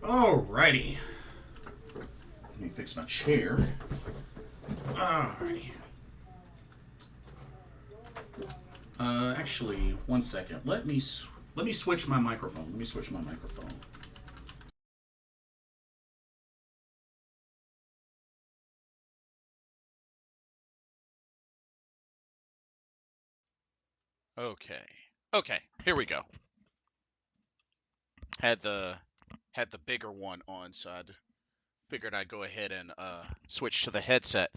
Alrighty. Let me fix my chair. Alrighty. Actually, one second. Let me switch my microphone. Let me switch my microphone. Okay. Okay, here we go. Had the had the bigger one on, so I figured I'd go ahead and switch to the headset.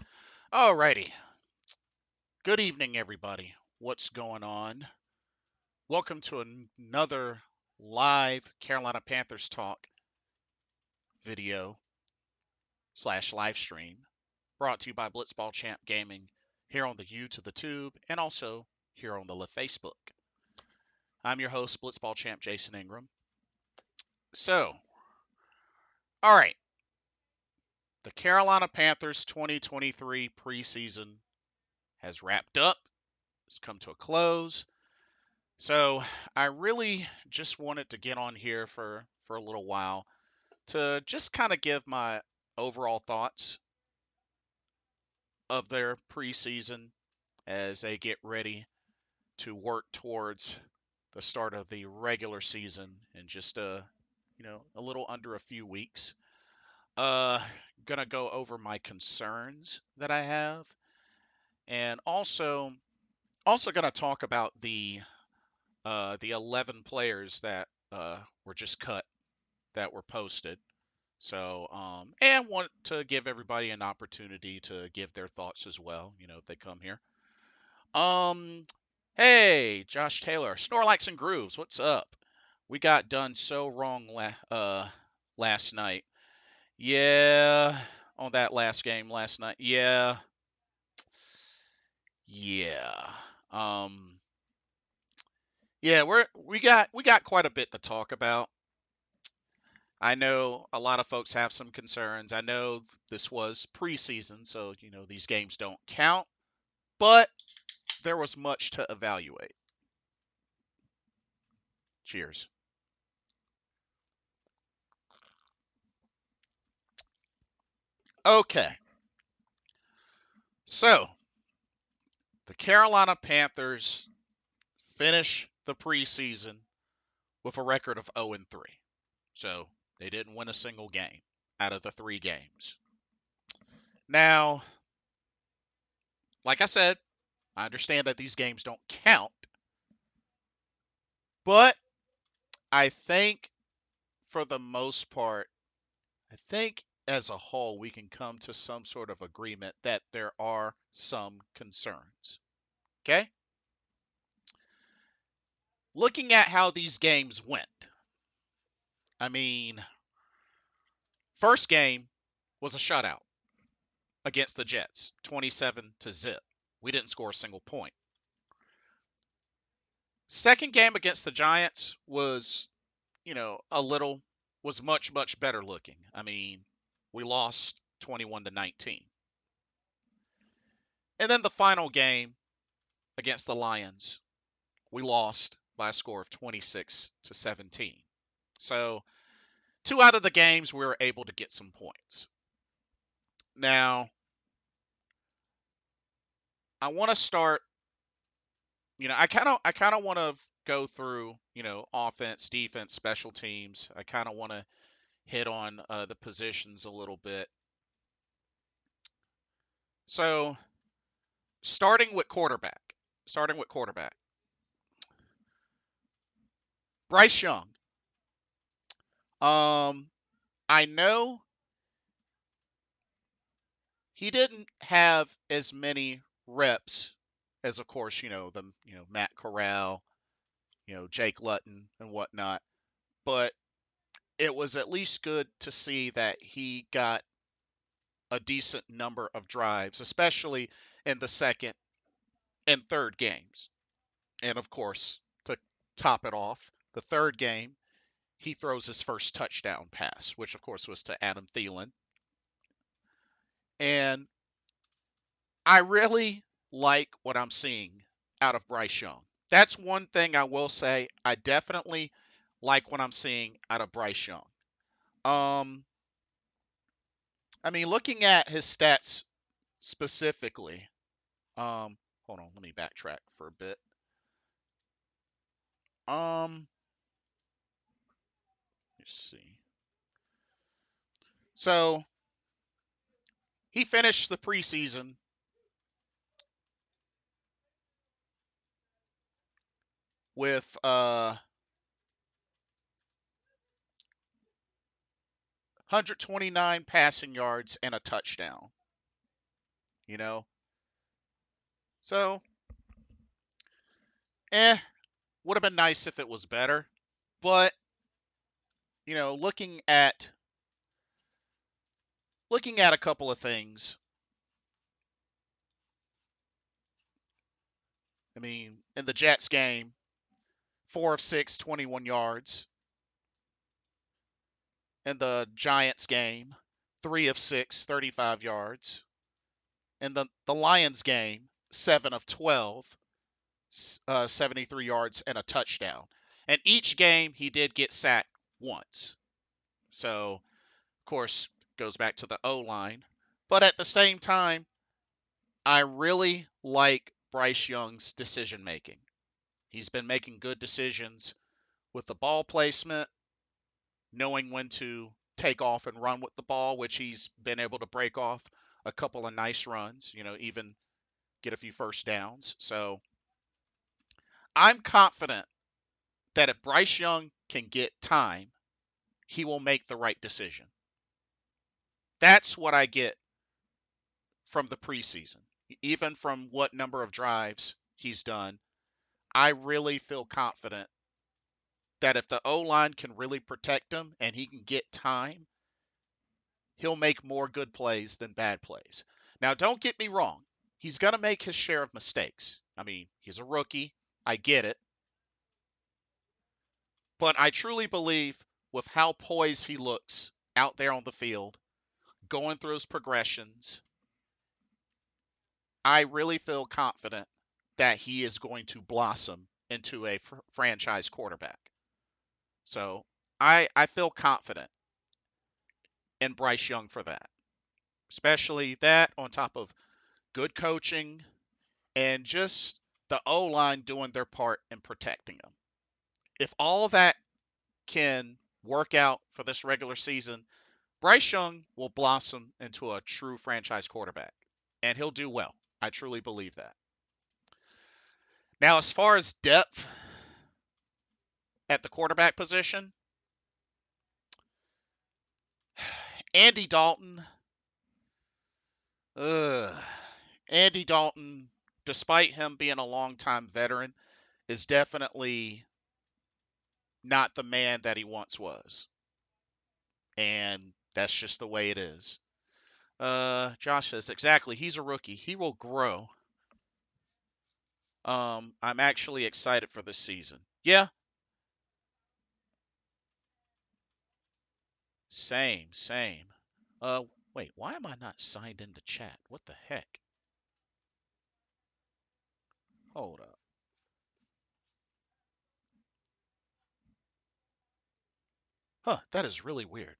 Alrighty. Good evening, everybody. What's going on? Welcome to another live Carolina Panthers talk video slash live stream brought to you by Blitzball Champ Gaming here on the U to the Tube and also here on the Facebook. I'm your host, Blitzball Champ Jason Ingram. So, all right, the Carolina Panthers 2023 preseason has wrapped up. It's come to a close. So I really just wanted to get on here for a little while to just kind of give my overall thoughts of their preseason as they get ready to work towards the start of the regular season in just a little under a few weeks. Uh gonna go over my concerns that I have, and also gonna talk about the 11 players that were just cut, that were posted. So and want to give everybody an opportunity to give their thoughts as well, if they come here. Um Hey, Josh Taylor, Snorlax and Grooves, what's up? We got done so wrong last night. Yeah, on that last game last night. Yeah. Yeah. Um yeah, we got quite a bit to talk about. I know a lot of folks have some concerns. I know this was preseason, so these games don't count, but there was much to evaluate. Cheers. Okay. So, the Carolina Panthers finish the preseason with a record of 0 and 3. So, they didn't win a single game out of the 3 games. Now, like I said, I understand that these games don't count, but I think for the most part, I think as a whole, we can come to some sort of agreement that there are some concerns. Okay? Looking at how these games went, I mean, first game was a shutout against the Jets, 27-0. We didn't score a single point. Second game against the Giants was, a little, was much, much better looking. I mean, we lost 21-19. And then the final game against the Lions, we lost by a score of 26-17. So, 2 out of the games we were able to get some points. Now, I want to start, I kind of want to go through, offense, defense, special teams. I kind of want to hit on the positions a little bit. So, starting with quarterback. Starting with quarterback. Bryce Young. Um I know he didn't have as many reps as, of course, Matt Corral, Jake Luton and whatnot, but it was at least good to see that he got a decent number of drives, especially in the second and third games. And of course, to top it off, the third game, he throws his first touchdown pass, which of course was to Adam Thielen. And I really like what I'm seeing out of Bryce Young. That's one thing I will say. I definitely like what I'm seeing out of Bryce Young. I mean, looking at his stats specifically, hold on, let me backtrack for a bit. Let's see. So he finished the preseason with 129 passing yards and a touchdown. You know, so would have been nice if it was better, but looking at a couple of things. I mean, in the Jets game, 4 of 6, 21 yards. In the Giants game, 3 of 6, 35 yards. In the Lions game, 7 of 12, 73 yards and a touchdown. And each game he did get sacked once. So, of course, goes back to the O-line. But at the same time, I really like Bryce Young's decision making. He's been making good decisions with the ball placement, knowing when to take off and run with the ball, which he's been able to break off a couple of nice runs, even get a few first downs. So I'm confident that if Bryce Young can get time, he will make the right decision. That's what I get from the preseason. Even from what number of drives he's done, I really feel confident that if the O-line can really protect him and he can get time, he'll make more good plays than bad plays. Now, don't get me wrong. He's going to make his share of mistakes. I mean, he's a rookie. I get it. But I truly believe with how poised he looks out there on the field, going through his progressions, I really feel confident that he is going to blossom into a franchise quarterback. So I feel confident in Bryce Young for that, especially that on top of good coaching and just the O-line doing their part in protecting him. If all that can work out for this regular season, Bryce Young will blossom into a true franchise quarterback, and he'll do well. I truly believe that. Now, as far as depth at the quarterback position, Andy Dalton, ugh, Andy Dalton, despite him being a longtime veteran, is definitely not the man that he once was. And that's just the way it is. Josh says, exactly. He's a rookie. He will grow. I'm actually excited for this season. Yeah. Same. Wait, why am I not signed into chat? What the heck? Hold up. Huh, that is really weird.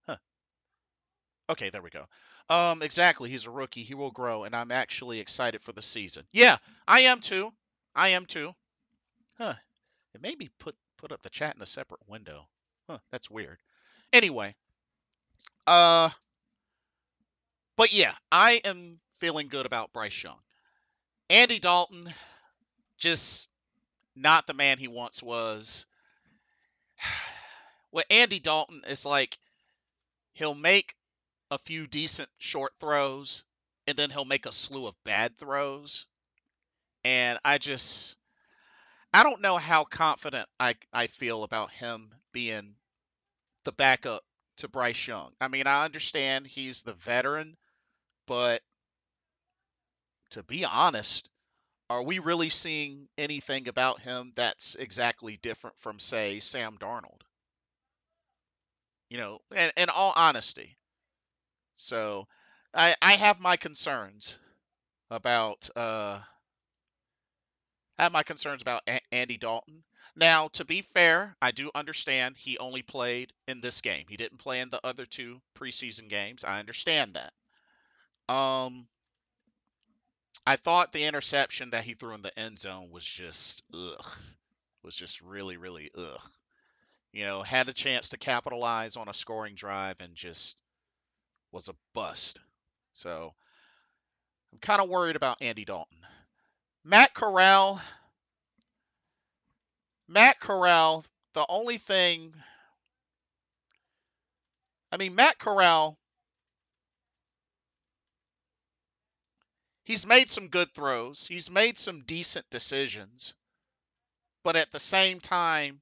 Huh. Okay, there we go. Exactly. He's a rookie. He will grow, and I'm actually excited for the season. Yeah, I am too. I am too. Huh. It made me put up the chat in a separate window. Huh, that's weird. Anyway, uh, but yeah, I am feeling good about Bryce Young. Andy Dalton, just not the man he once was. With Andy Dalton, it's like he'll make a few decent short throws, and then he'll make a slew of bad throws. And I don't know how confident I feel about him being the backup to Bryce Young. I mean, I understand he's the veteran, but to be honest, are we really seeing anything about him that's exactly different from, say, Sam Darnold? In all honesty. So I have my concerns about Andy Dalton. Now, to be fair, I do understand he only played in this game. He didn't play in the other two preseason games. I understand that. Um, I thought the interception that he threw in the end zone was just ugh. Was just really, really ugh. Had a chance to capitalize on a scoring drive and just was a bust. So I'm kind of worried about Andy Dalton. Matt Corral. Matt Corral, the only thing, Matt Corral, he's made some good throws. He's made some decent decisions. But at the same time,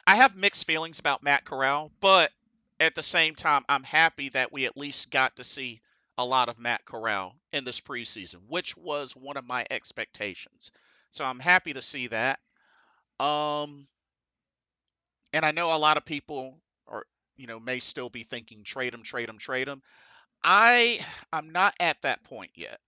I have mixed feelings about Matt Corral, but at the same time, I'm happy that we at least got to see a lot of Matt Corral in this preseason, which was one of my expectations. So I'm happy to see that. Um, and I know a lot of people are, may still be thinking trade him, trade him, trade him. I'm not at that point yet.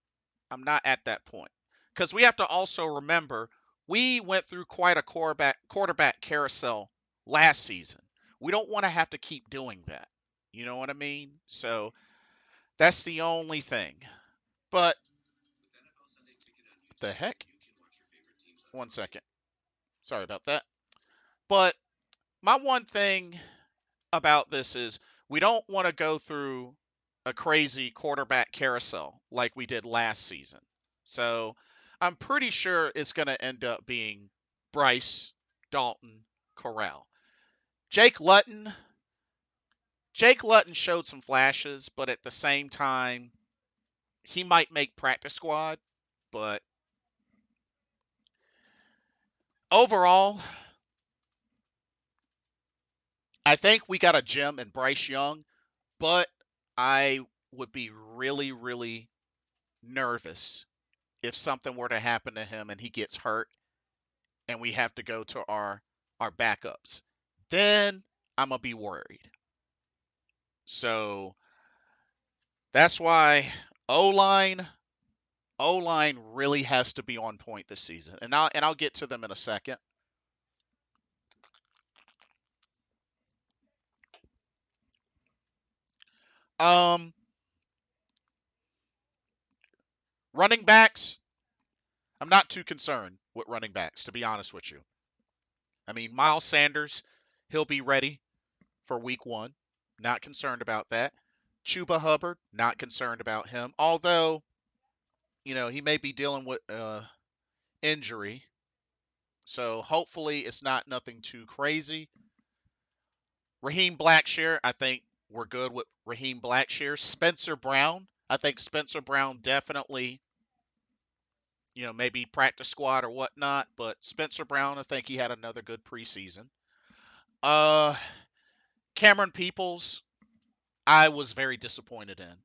I'm not at that point because we have to also remember we went through quite a quarterback carousel last season. We don't want to have to keep doing that. You know what I mean? So that's the only thing. But the heck? One second. Sorry about that. But my one thing about this is we don't want to go through a crazy quarterback carousel like we did last season. So I'm pretty sure it's going to end up being Bryce, Dalton, Corral. Jake Luton. Jake Luton showed some flashes, but at the same time, he might make practice squad. But overall, I think we got a gem in Bryce Young, but I would be really, really nervous if something were to happen to him and he gets hurt and we have to go to our backups. Then I'm gonna be worried. So that's why O line O line really has to be on point this season, and I'll get to them in a second. Um, Running backs, I'm not too concerned with running backs, to be honest with you. Miles Sanders, he'll be ready for week 1. Not concerned about that. Chuba Hubbard, not concerned about him. Although, he may be dealing with injury. So hopefully it's not nothing too crazy. Raheem Blackshear, I think we're good with Raheem Blackshear. Spencer Brown, I think Spencer Brown definitely, maybe practice squad or whatnot. But Spencer Brown, I think he had another good preseason. Uh, Cameron Peoples, I was very disappointed in.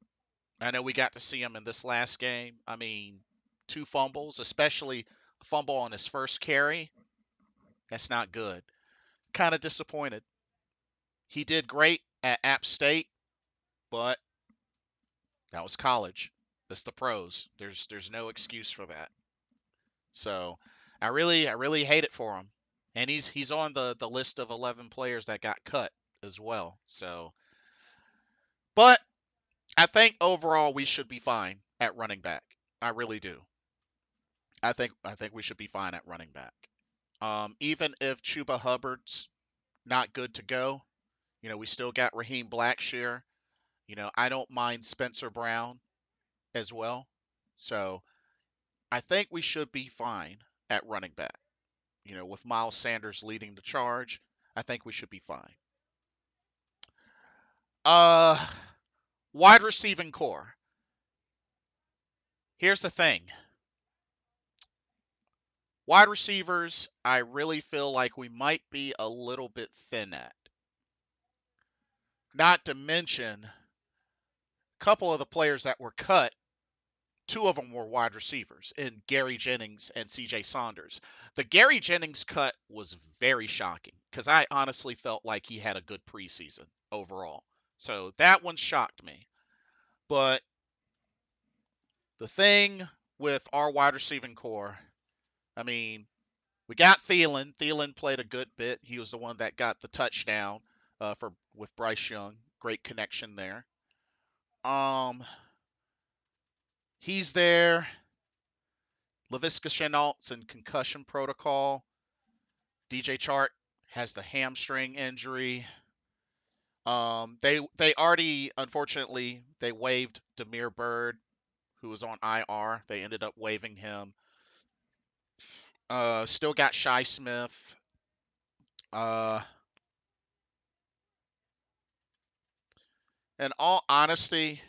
I know we got to see him in this last game. 2 fumbles, especially a fumble on his first carry. That's not good. Kind of disappointed. He did great at App State, but that was college. That's the pros. There's no excuse for that. So I really hate it for him. And he's on the list of 11 players that got cut as well. So, but I think overall we should be fine at running back. I really do. I think we should be fine at running back. Even if Chuba Hubbard's not good to go, we still got Raheem Blackshear. I don't mind Spencer Brown as well. So I think we should be fine at running back. With Miles Sanders leading the charge, I think we should be fine. Uh, Wide receiving core. Here's the thing. Wide receivers, I really feel like we might be a little bit thin at. Not to mention, a couple of the players that were cut, 2 of them were wide receivers, in Gary Jennings and CJ Saunders. The Gary Jennings cut was very shocking because I honestly felt like he had a good preseason overall. So that one shocked me. But the thing with our wide receiving core, I mean, we got Thielen. Thielen played a good bit. He was the one that got the touchdown for with Bryce Young. Great connection there. Um, he's there. Laviska Chenault's in concussion protocol. DJ Chark has the hamstring injury. They already, unfortunately, they waived Demir Bird, who was on IR. They ended up waiving him. Still got Shy Smith. Uh, in all honesty,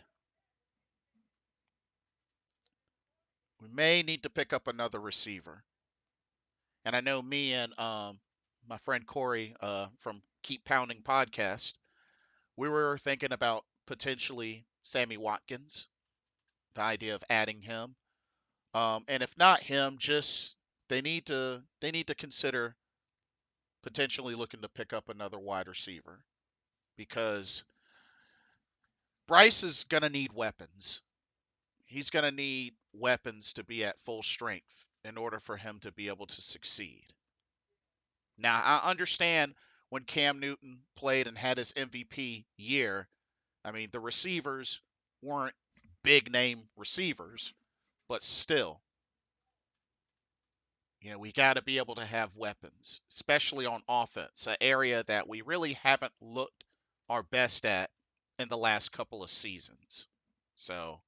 we may need to pick up another receiver. And I know me and my friend Corey from Keep Pounding podcast, we were thinking about potentially Sammy Watkins, the idea of adding him. And if not him, just they need to consider potentially looking to pick up another wide receiver because Bryce is going to need weapons. He's going to need weapons to be at full strength in order for him to be able to succeed. Now, I understand when Cam Newton played and had his MVP year, I mean, the receivers weren't big name receivers, but still, we got to be able to have weapons, especially on offense, an area that we really haven't looked our best at in the last couple of seasons. So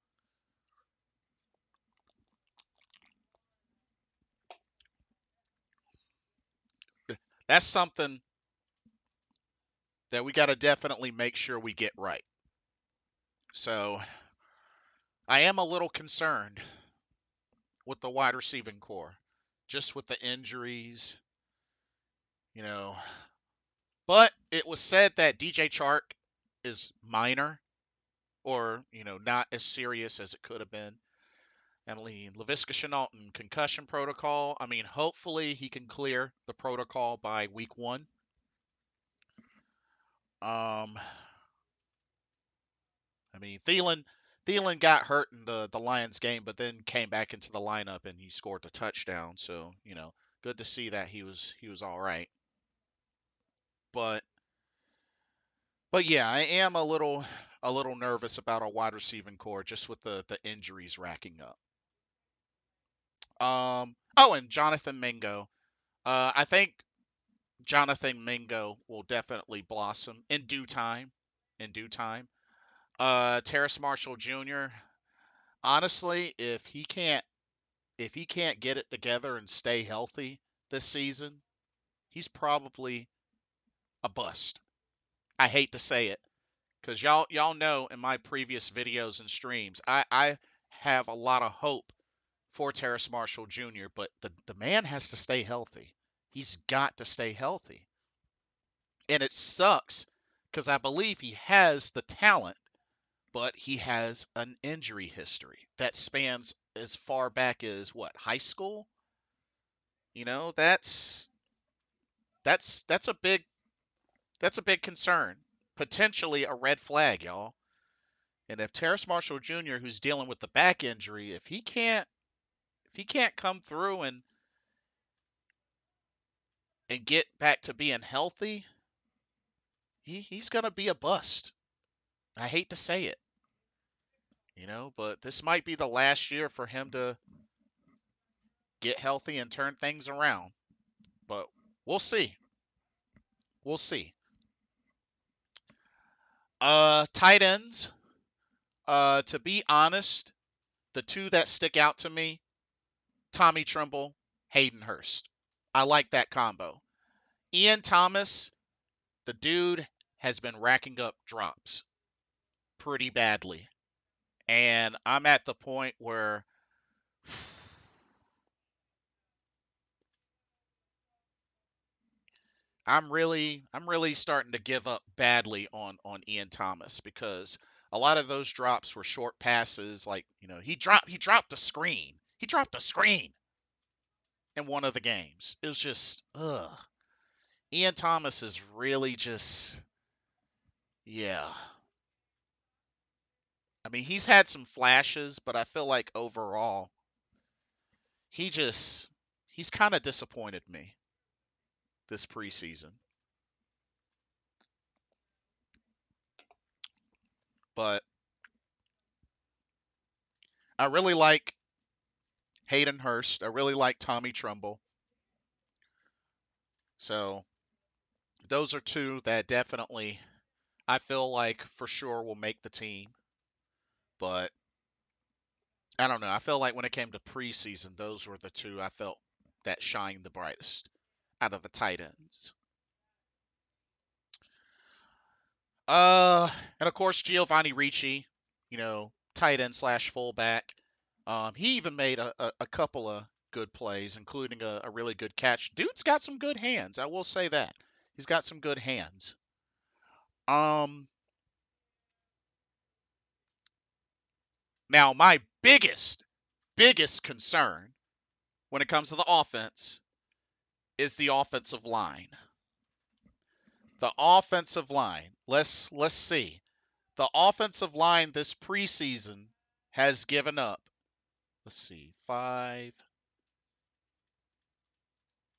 that's something that we got to definitely make sure we get right. So I am a little concerned with the wide receiving core, just with the injuries, you know. But it was said that DJ Chark is minor or, not as serious as it could have been. Emily Laviska Chenault in concussion protocol. I mean, hopefully he can clear the protocol by week 1. Um, I mean, Thielen got hurt in the Lions game, but then came back into the lineup and he scored the touchdown. So, good to see that he was all right. But yeah, I am a little nervous about our wide receiving core just with the injuries racking up. Oh, and Jonathan Mingo. I think Jonathan Mingo will definitely blossom in due time. In due time. Terrace Marshall Jr. Honestly, if he can't get it together and stay healthy this season, he's probably a bust. I hate to say it, because y'all know in my previous videos and streams, I have a lot of hope for Terrace Marshall Jr., but the man has to stay healthy. He's got to stay healthy. And it sucks because I believe he has the talent, but he has an injury history that spans as far back as what, high school? That's a big concern. Potentially a red flag, y'all. And if Terrace Marshall Jr., who's dealing with the back injury, if he can't come through and get back to being healthy, he's gonna be a bust. I hate to say it, but this might be the last year for him to get healthy and turn things around. But we'll see. We'll see. Tight ends. To be honest, the two that stick out to me, Tommy Tremble, Hayden Hurst. I like that combo. Ian Thomas, the dude has been racking up drops pretty badly. And I'm at the point where I'm really starting to give up badly on Ian Thomas because a lot of those drops were short passes. Like, he dropped a screen. He dropped a screen in one of the games. It was just ugh. Ian Thomas is really just, yeah. I mean, he's had some flashes, but I feel like overall he's kind of disappointed me this preseason. But I really like Hayden Hurst. I really like Tommy Trumbull. So those are two that definitely I feel like for sure will make the team. But I don't know. I feel like when it came to preseason, those were the two I felt that shined the brightest out of the tight ends. Uh, and of course Giovanni Ricci, tight end slash fullback. He even made a couple of good plays, including a really good catch. Dude's got some good hands. I will say that he's got some good hands. Um, Now my biggest concern when it comes to the offense is the offensive line. The offensive line. Let's see. The offensive line this preseason has given up. Let's see, 5,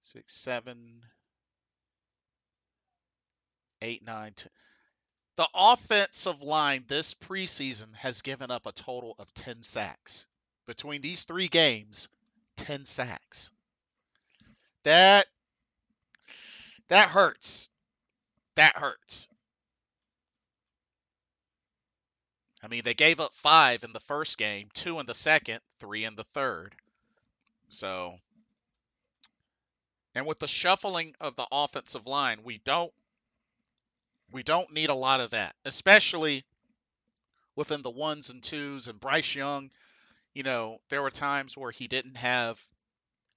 6, 7, 8, 9, 10. The offensive line this preseason has given up a total of 10 sacks. Between these 3 games, 10 sacks. That hurts. That hurts. I mean, they gave up 5 in the first game, 2 in the second, 3 in the third. So, and with the shuffling of the offensive line, we don't need a lot of that, especially within the ones and twos. And Bryce Young, there were times where he didn't have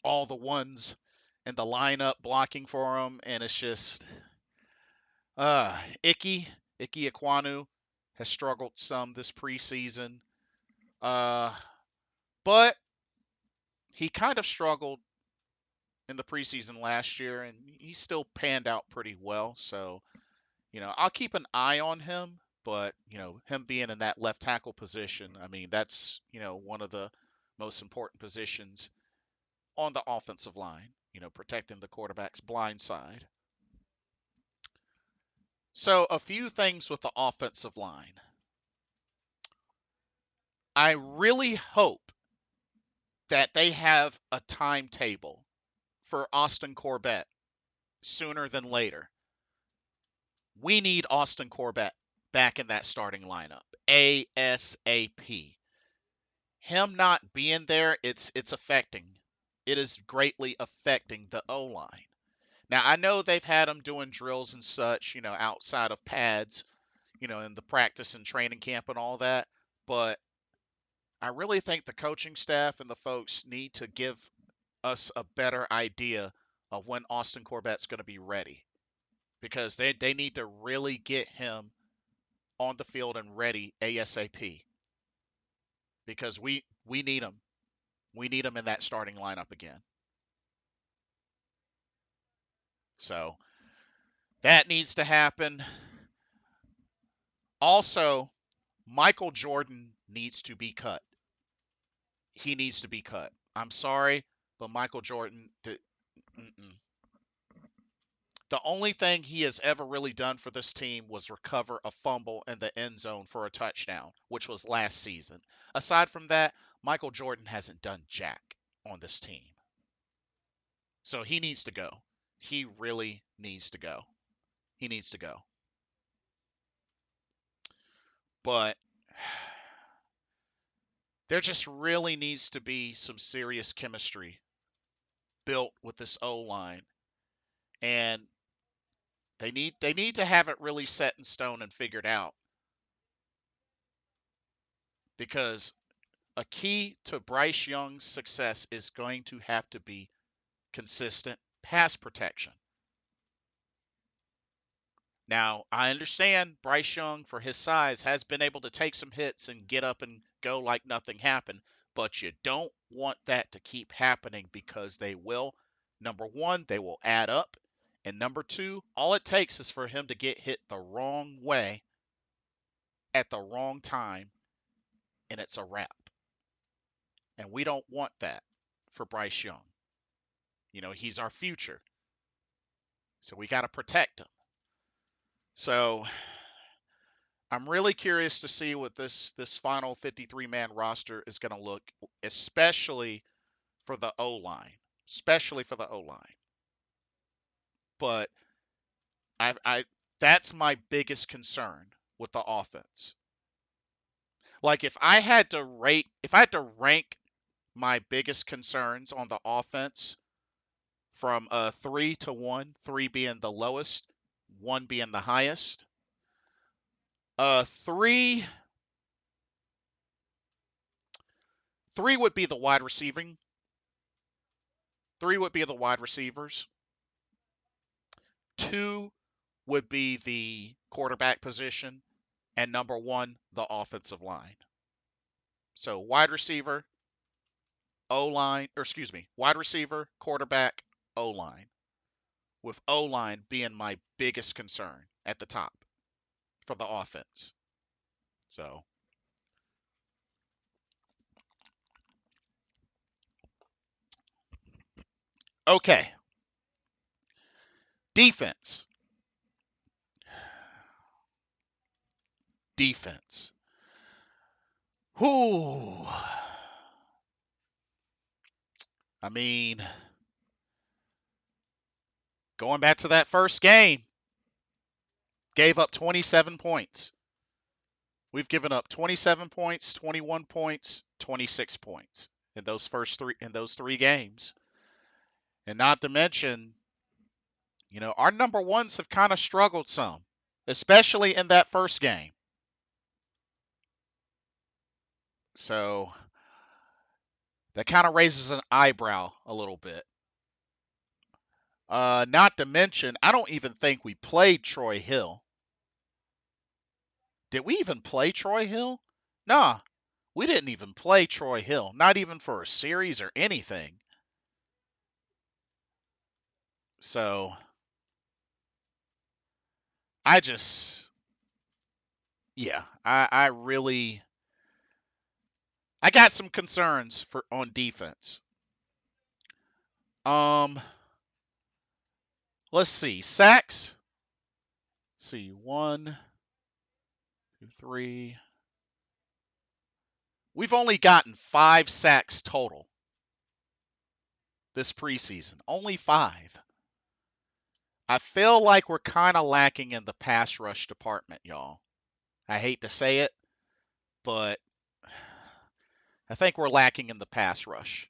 all the ones in the lineup blocking for him, and it's just Icky Ekwonu has struggled some this preseason. But he kind of struggled in the preseason last year, and he still panned out pretty well. So, I'll keep an eye on him. But, him being in that left tackle position, I mean, that's, one of the most important positions on the offensive line, protecting the quarterback's blind side. So, a few things with the offensive line. I really hope that they have a timetable for Austin Corbett sooner than later. We need Austin Corbett back in that starting lineup ASAP. Him not being there, it's affecting. It is greatly affecting the O-line. Now, I know they've had him doing drills and such, outside of pads, in the practice and training camp and all that, but I really think the coaching staff and the folks need to give us a better idea of when Austin Corbett's going to be ready, because they need to really get him on the field and ready ASAP, because we need him. We need him in that starting lineup again. So that needs to happen. Also, Michael Jordan needs to be cut. He needs to be cut. I'm sorry, but Michael Jordan, the only thing he has ever really done for this team was recover a fumble in the end zone for a touchdown, which was last season. Aside from that, Michael Jordan hasn't done jack on this team. So he needs to go. He really needs to go. He needs to go. But there just really needs to be some serious chemistry built with this O-line. And they need to have it really set in stone and figured out. Because a key to Bryce Young's success is going to have to be consistent pass protection. Now, I understand Bryce Young, for his size, has been able to take some hits and get up and go like nothing happened, but you don't want that to keep happening, because they will. Number one, they will add up. And number two, all it takes is for him to get hit the wrong way at the wrong time, and it's a wrap. And we don't want that. for Bryce Young. He's our future. So we got to protect him. So I'm really curious to see what this final 53-man roster is going to look, especially for the O-line. Especially for the O-line. But I that's my biggest concern with the offense. Like if I had to rank my biggest concerns on the offense from 3 to 1, 3 being the lowest, 1 being the highest. 3 would be the wide receiving. 3 would be the wide receivers. 2 would be the quarterback position, and number 1, the offensive line. So wide receiver, wide receiver, quarterback, O-line. With O-line being my biggest concern at the top for the offense. So, okay. Defense. Whoo. I mean, going back to that first game, gave up 27 points. We've given up 27 points, 21 points, 26 points in those three games. And not to mention, our number ones have kind of struggled some, especially in that first game. So that kind of raises an eyebrow a little bit. Not to mention, I don't even think we played Troy Hill. Did we even play Troy Hill? Nah, we didn't even play Troy Hill. Not even for a series or anything. So, I got some concerns on defense. Let's see. Sacks. Let's see. 1, 2, 3. We've only gotten 5 sacks total this preseason. Only 5. I feel like we're kind of lacking in the pass rush department, y'all. I hate to say it, but I think we're lacking in the pass rush.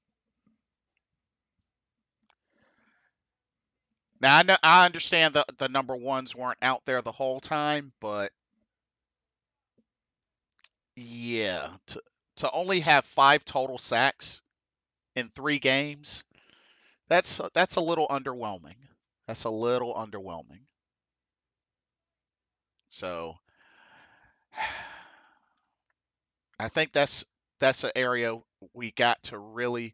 Now, I understand the number ones weren't out there the whole time, but yeah, to only have 5 total sacks in 3 games, that's a little underwhelming. That's a little underwhelming. So I think that's an area we got to really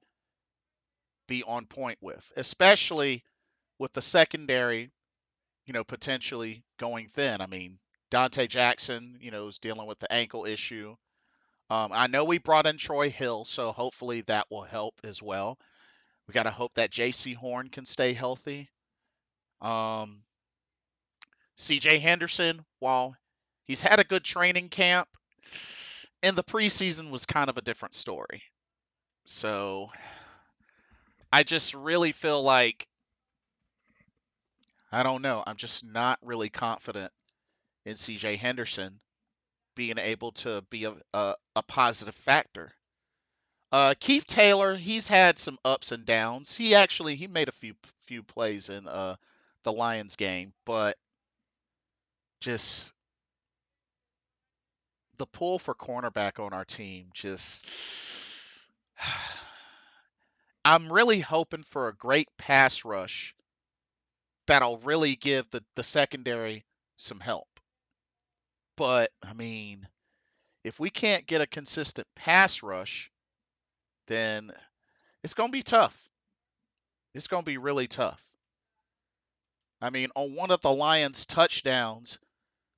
be on point with, especially with the secondary, potentially going thin. I mean, Dante Jackson, is dealing with the ankle issue. I know we brought in Troy Hill, so hopefully that will help as well. We got to hope that J.C. Horn can stay healthy. C.J. Henderson, while he's had a good training camp, in the preseason was kind of a different story. So I just really feel like, I don't know, I'm just not really confident in C.J. Henderson being able to be a positive factor. Keith Taylor, he's had some ups and downs. He made a few plays in the Lions game, but just the pull for cornerback on our team, I'm really hoping for a great pass rush that'll really give the secondary some help. But I mean, if we can't get a consistent pass rush, then it's going to be tough. It's going to be really tough. I mean, on one of the Lions' touchdowns,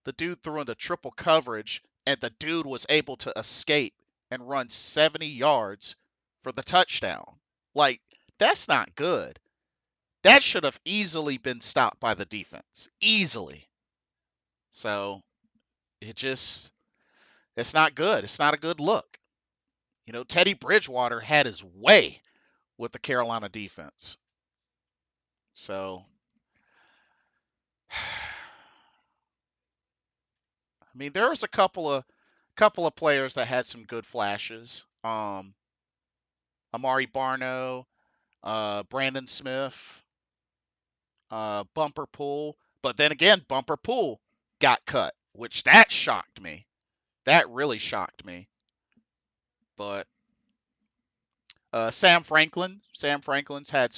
the dude threw into triple coverage, and the dude was able to escape and run 70 yards for the touchdown. Like, that's not good. That should have easily been stopped by the defense. Easily. So it's not good. It's not a good look. Teddy Bridgewater had his way with the Carolina defense. So, I mean, there was a couple of players that had some good flashes. Amari Barno, Brandon Smith, Bumper Pool. But then again, Bumper Pool got cut, which that shocked me. That really shocked me. But Sam Franklin's he's had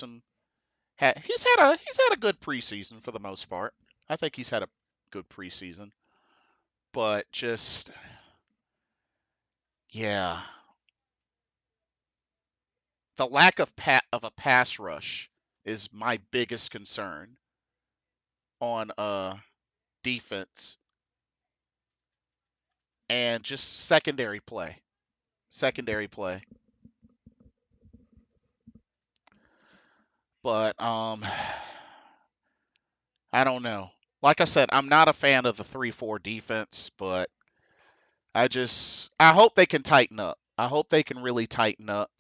a good preseason for the most part. I think he's had a good preseason. But just yeah, the lack of a pass rush is my biggest concern on defense and just secondary play. Secondary play. But I don't know. Like I said, I'm not a fan of the 3-4 defense, but I hope they can tighten up. I hope they can really tighten up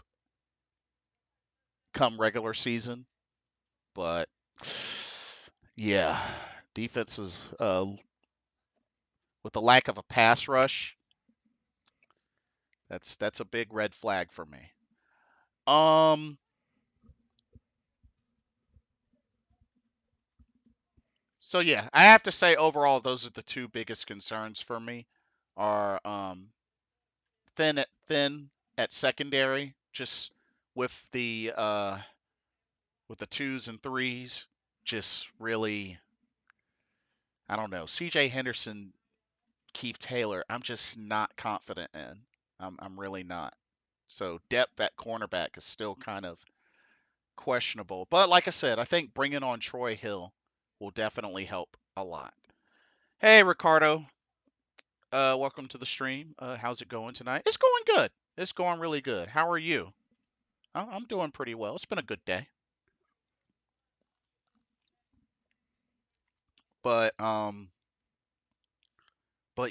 come regular season. But yeah, defenses with the lack of a pass rush, that's a big red flag for me. So yeah, I have to say overall those are the two biggest concerns for me are thin at secondary, just with the twos and threes, just really I don't know. CJ Henderson, Keith Taylor, I'm just not confident in. I'm really not. So depth at cornerback is still kind of questionable. But like I said, I think bringing on Troy Hill will definitely help a lot. Hey, Ricardo. Welcome to the stream. How's it going tonight? It's going good. It's going really good. How are you? I'm doing pretty well. It's been a good day. But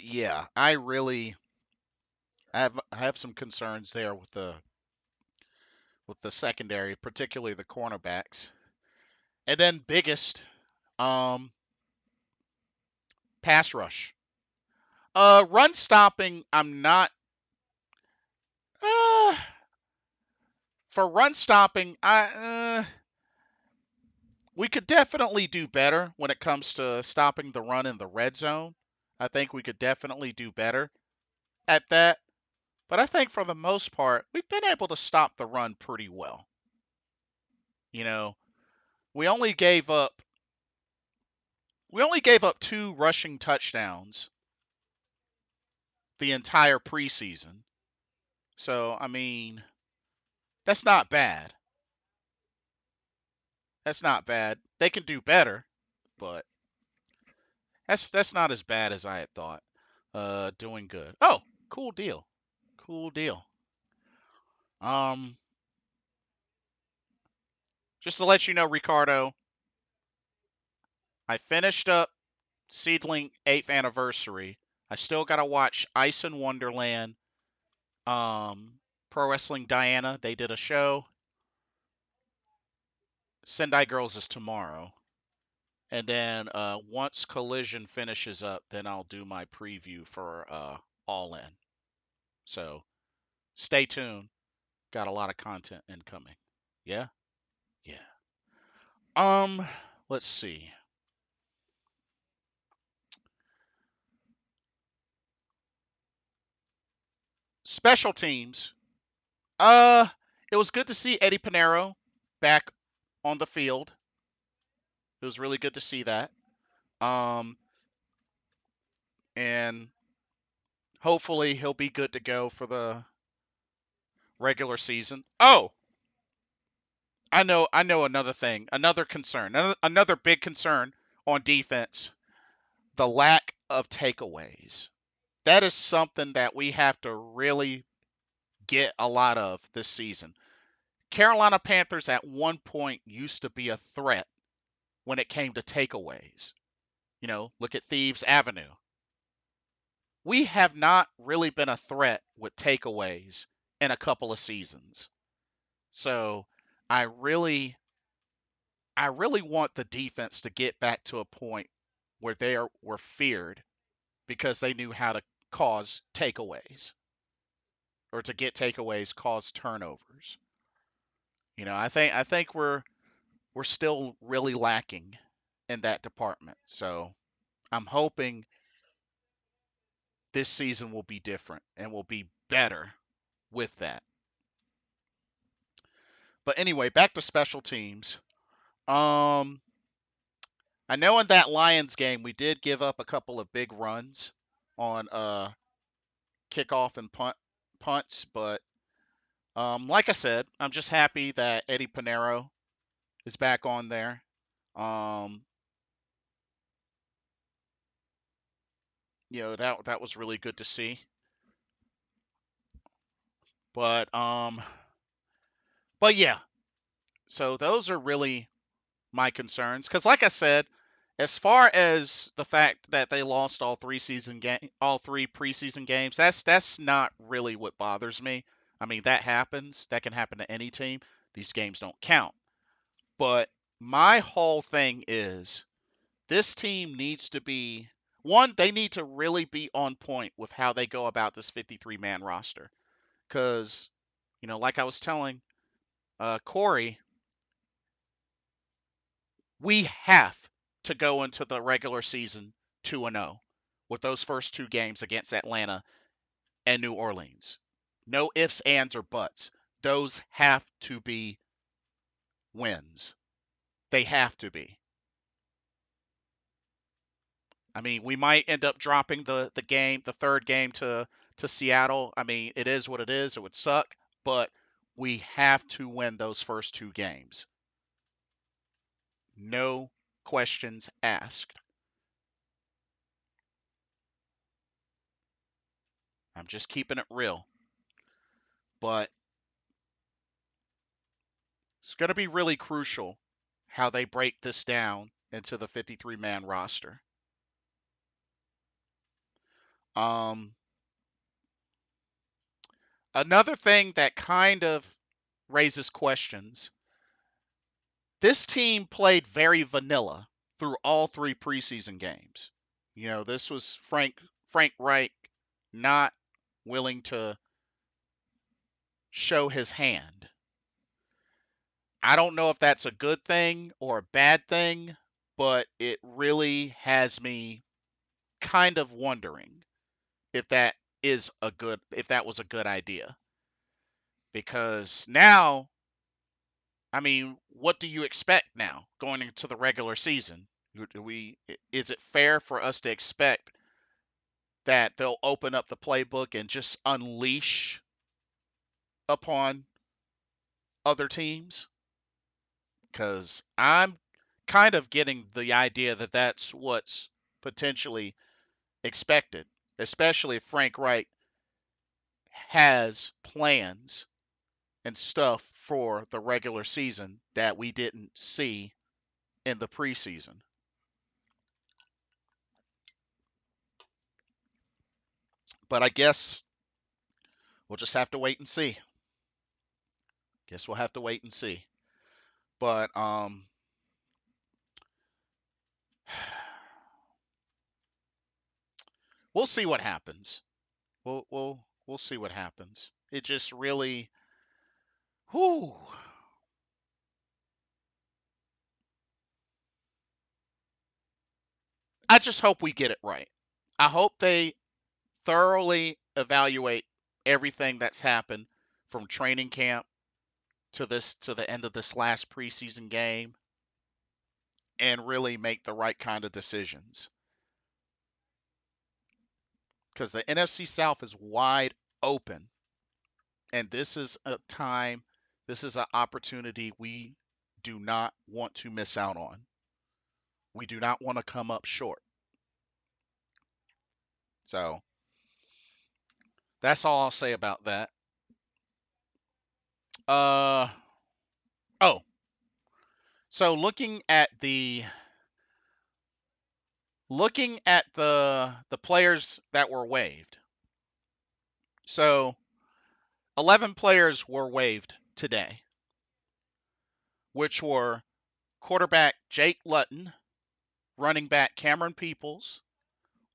yeah, I have some concerns there with the secondary, particularly the cornerbacks. And then biggest um pass rush. Run stopping, I'm not uh for run stopping, we could definitely do better when it comes to stopping the run in the red zone. I think we could definitely do better at that. But I think for the most part, we've been able to stop the run pretty well. You know, we only gave up 2 rushing touchdowns the entire preseason. So, I mean, that's not bad. That's not bad. They can do better, but that's not as bad as I had thought. Doing good. Oh, cool deal. Cool deal. Um, just to let you know, Ricardo, I finished up Seedling 8th anniversary. I still gotta watch Ice in Wonderland. Pro Wrestling Diana, they did a show. Sendai Girls is tomorrow. And then once Collision finishes up, then I'll do my preview for All In. So stay tuned. Got a lot of content incoming. Yeah? Yeah. Let's see. Special teams. Uh, it was good to see Eddie Pinero back on the field. It was really good to see that. Um, and hopefully he'll be good to go for the regular season. Oh, I know another thing, another concern, another big concern on defense, the lack of takeaways. That is something that we have to really get a lot of this season. Carolina Panthers at one point used to be a threat when it came to takeaways. Look at Thieves Avenue. We have not really been a threat with takeaways in a couple of seasons. So I really I really want the defense to get back to a point where were feared because they knew how to cause takeaways or to get takeaways, cause turnovers. I think we're still really lacking in that department. So I'm hoping this season will be different and will be better with that. But anyway, back to special teams. Um, I know in that Lions game we did give up a couple of big runs on kickoff and punts, but like I said, I'm just happy that Eddie Pinero is back on there. Um, that was really good to see. But yeah, so those are really my concerns because, like I said, as far as the fact that they lost all three preseason games, that's not really what bothers me. I mean, that happens. That can happen to any team. These games don't count. But my whole thing is this team needs to be one. They need to really be on point with how they go about this 53-man roster because like I was telling Corey, we have to go into the regular season 2-0 with those first two games against Atlanta and New Orleans. No ifs, ands, or buts. Those have to be wins. They have to be. I mean, we might end up dropping the third game to Seattle. I mean, it is what it is. It would suck, but we have to win those first two games. No questions asked. I'm just keeping it real. But it's going to be really crucial how they break this down into the 53-man roster. Um, Another thing that kind of raises questions. This team played very vanilla through all three preseason games. This was Frank Reich not willing to show his hand. I don't know if that's a good thing or a bad thing, but it really has me kind of wondering if that was a good idea. Because now, I mean, what do you expect now going into the regular season? Is it fair for us to expect that they'll open up the playbook and just unleash upon other teams? Because I'm kind of getting the idea that that's what's potentially expected, especially if Frank Wright has plans and stuff for the regular season that we didn't see in the preseason. But I guess we'll just have to wait and see. Guess we'll have to wait and see. But we'll see what happens. We'll see what happens. It just really, whew. I just hope we get it right. I hope they thoroughly evaluate everything that's happened from training camp to the end of this last preseason game and really make the right kind of decisions. Because the NFC South is wide open. And this is a time, this is an opportunity we do not want to miss out on. We do not want to come up short. So that's all I'll say about that. Uh, Oh, so looking at the players that were waived. So 11 players were waived today, which were quarterback Jake Luton, running back Cameron Peoples,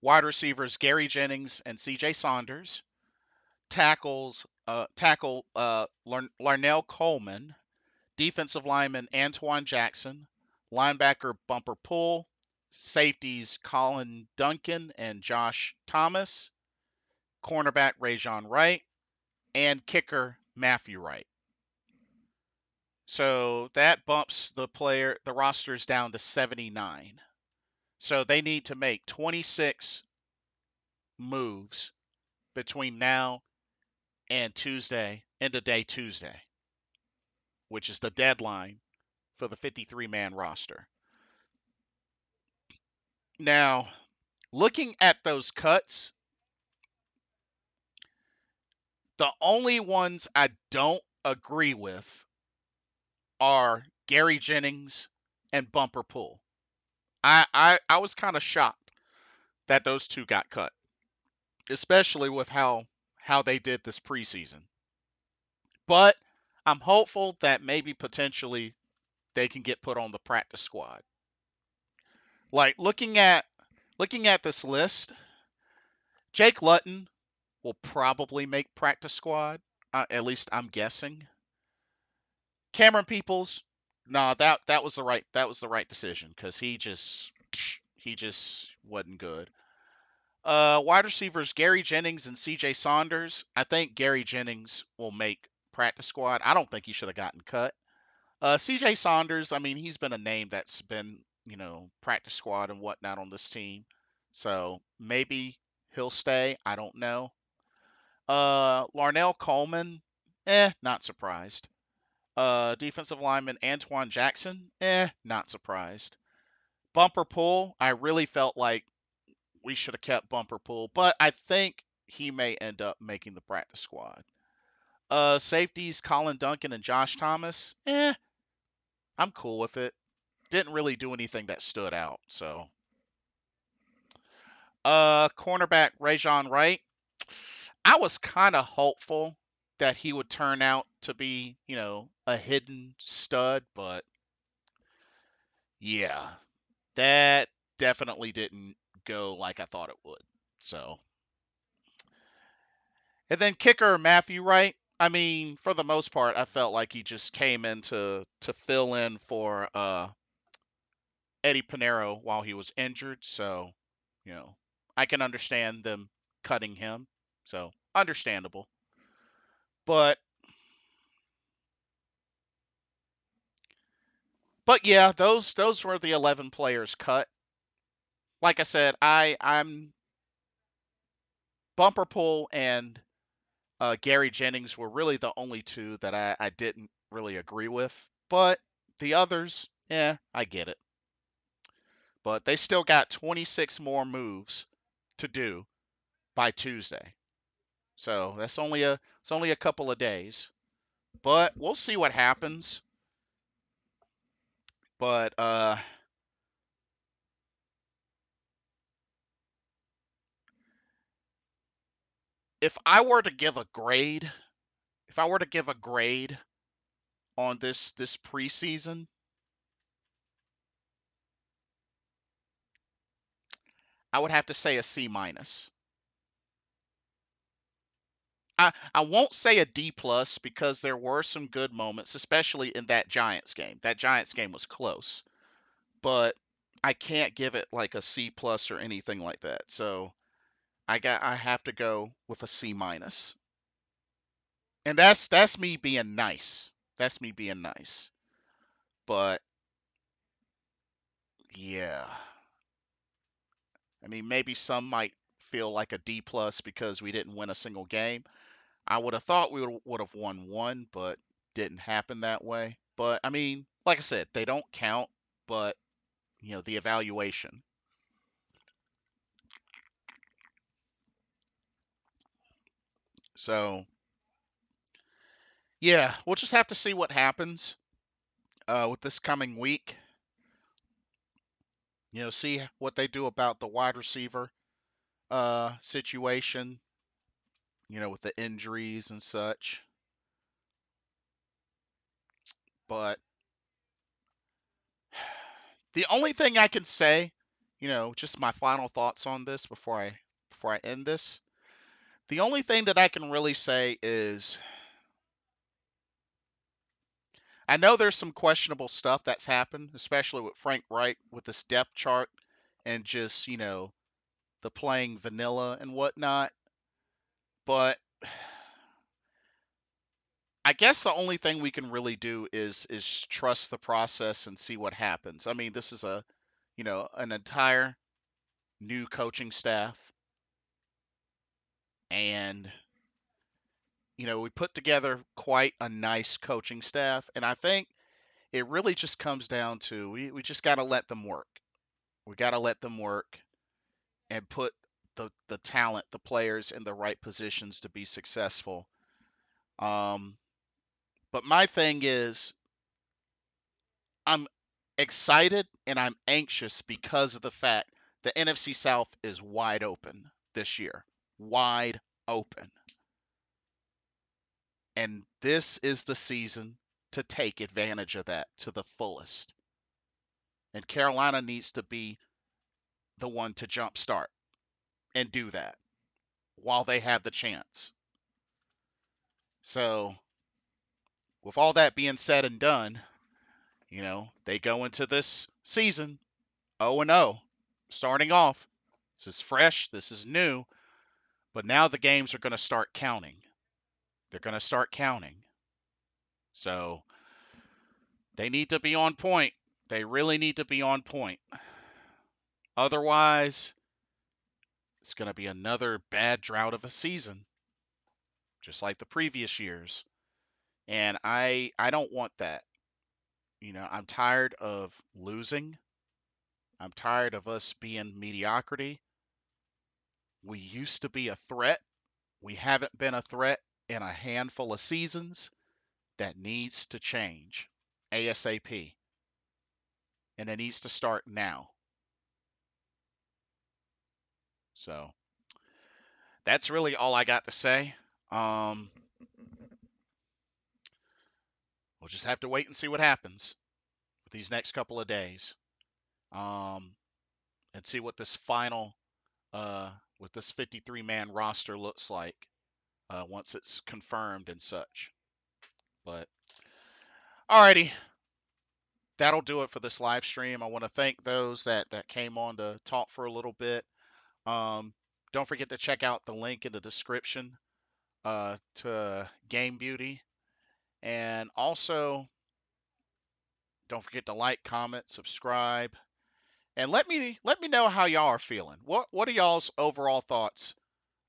wide receivers Gary Jennings and C.J. Saunders, tackle Larnell Coleman, defensive lineman Antoine Jackson, linebacker Bumper Poole, safeties Colin Duncan and Josh Thomas, cornerback Rajon Wright, and kicker Matthew Wright. So that bumps the rosters down to 79. So they need to make 26 moves between now and end of day Tuesday, which is the deadline for the 53-man roster. Now, looking at those cuts, the only ones I don't agree with are Gary Jennings and Bumper Pool. I was kind of shocked that those two got cut, especially with how they did this preseason. But I'm hopeful that maybe potentially they can get put on the practice squad. Like looking at this list, Jake Luton will probably make practice squad. At least I'm guessing. Cameron Peoples, no, that was the right decision because he just wasn't good. Wide receivers Gary Jennings and C.J. Saunders. I think Gary Jennings will make practice squad. I don't think he should have gotten cut. C.J. Saunders, I mean, he's been a name that's been practice squad and whatnot on this team, so maybe he'll stay. I don't know. Larnell Coleman, not surprised. Defensive lineman Antoine Jackson, not surprised. Bumper Pool, I really felt like we should have kept Bumper Pool, but I think he may end up making the practice squad. Safeties Colin Duncan and Josh Thomas, I'm cool with it. Didn't really do anything that stood out, so. Cornerback Rajon Wright, I was kind of hopeful that he would turn out to be, a hidden stud, but yeah, that definitely didn't go like I thought it would. So, and then kicker Matthew Wright. I mean, for the most part, I felt like he just came in to fill in for Eddie Pinero while he was injured. So, I can understand them cutting him. So, understandable. But yeah, those were the 11 players cut. Like I said, I'm Bumper Pool and Gary Jennings were really the only two that I didn't really agree with. But the others, I get it. But they still got 26 more moves to do by Tuesday. So it's only a couple of days. But we'll see what happens. But if I were to give a grade, if I were to give a grade on this preseason, I would have to say a C minus. I won't say a D plus because there were some good moments, especially in that Giants game. That Giants game was close, but I can't give it like a C plus or anything like that. So I have to go with a C minus, and that's me being nice. That's me being nice. But yeah, I mean maybe some might feel like a D plus because we didn't win a single game. I would have thought we would have won one, but didn't happen that way. But I mean, like I said, they don't count, but the evaluation. So yeah, we'll just have to see what happens. with this coming week. See what they do about the wide receiver situation, with the injuries and such. But the only thing I can say, just my final thoughts on this before I end this. The only thing that I can really say is I know there's some questionable stuff that's happened, especially with Frank Wright with this depth chart and just, the playing vanilla and whatnot. But I guess the only thing we can really do is trust the process and see what happens. I mean, this is an entire new coaching staff, and we put together quite a nice coaching staff, and I think it really just comes down to we just got to let them work. We got to let them work and put the talent, the players in the right positions to be successful. Um, but my thing is, I'm excited and I'm anxious because of the fact the NFC South is wide open this year. Wide open. And this is the season to take advantage of that to the fullest. And Carolina needs to be the one to jumpstart and do that while they have the chance. So, with all that being said and done, they go into this season 0-0, starting off. This is fresh, this is new, but now the games are going to start counting. They're going to start counting. So they need to be on point. They really need to be on point. Otherwise, it's going to be another bad drought of a season, just like the previous years. And I don't want that. I'm tired of losing. I'm tired of us being mediocrity. We used to be a threat. We haven't been a threat in a handful of seasons. That needs to change ASAP. And it needs to start now. So that's really all I got to say. We'll just have to wait and see what happens with these next couple of days. And see what this final, with this 53-man roster looks like once it's confirmed and such. But, alrighty. That'll do it for this live stream. I want to thank those that came on to talk for a little bit. Don't forget to check out the link in the description to Game Beauty. And also, don't forget to like, comment, subscribe, and let me know how y'all are feeling. What are y'all's overall thoughts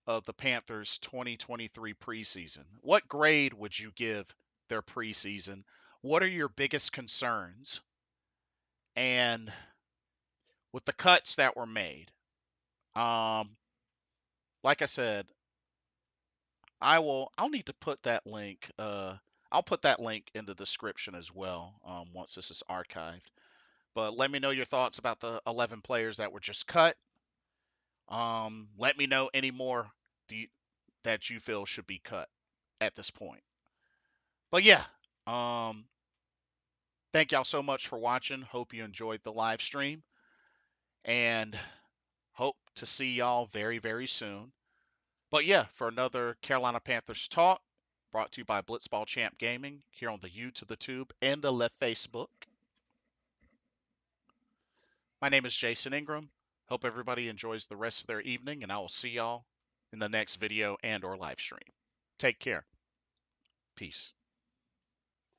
of the Panthers 2023 preseason? What grade would you give their preseason? What are your biggest concerns? And with the cuts that were made, like I said, I'll need to put that link. I'll put that link in the description as well once this is archived. But let me know your thoughts about the 11 players that were just cut. Let me know any more that you feel should be cut at this point. But yeah, thank y'all so much for watching. Hope you enjoyed the live stream, and hope to see y'all very, very soon. But yeah, for another Carolina Panthers talk, brought to you by Blitzball Champ Gaming here on the YouTube, the Tube, and the left Facebook. My name is Jason Ingram. Hope everybody enjoys the rest of their evening, and I will see y'all in the next video and or live stream. Take care. Peace.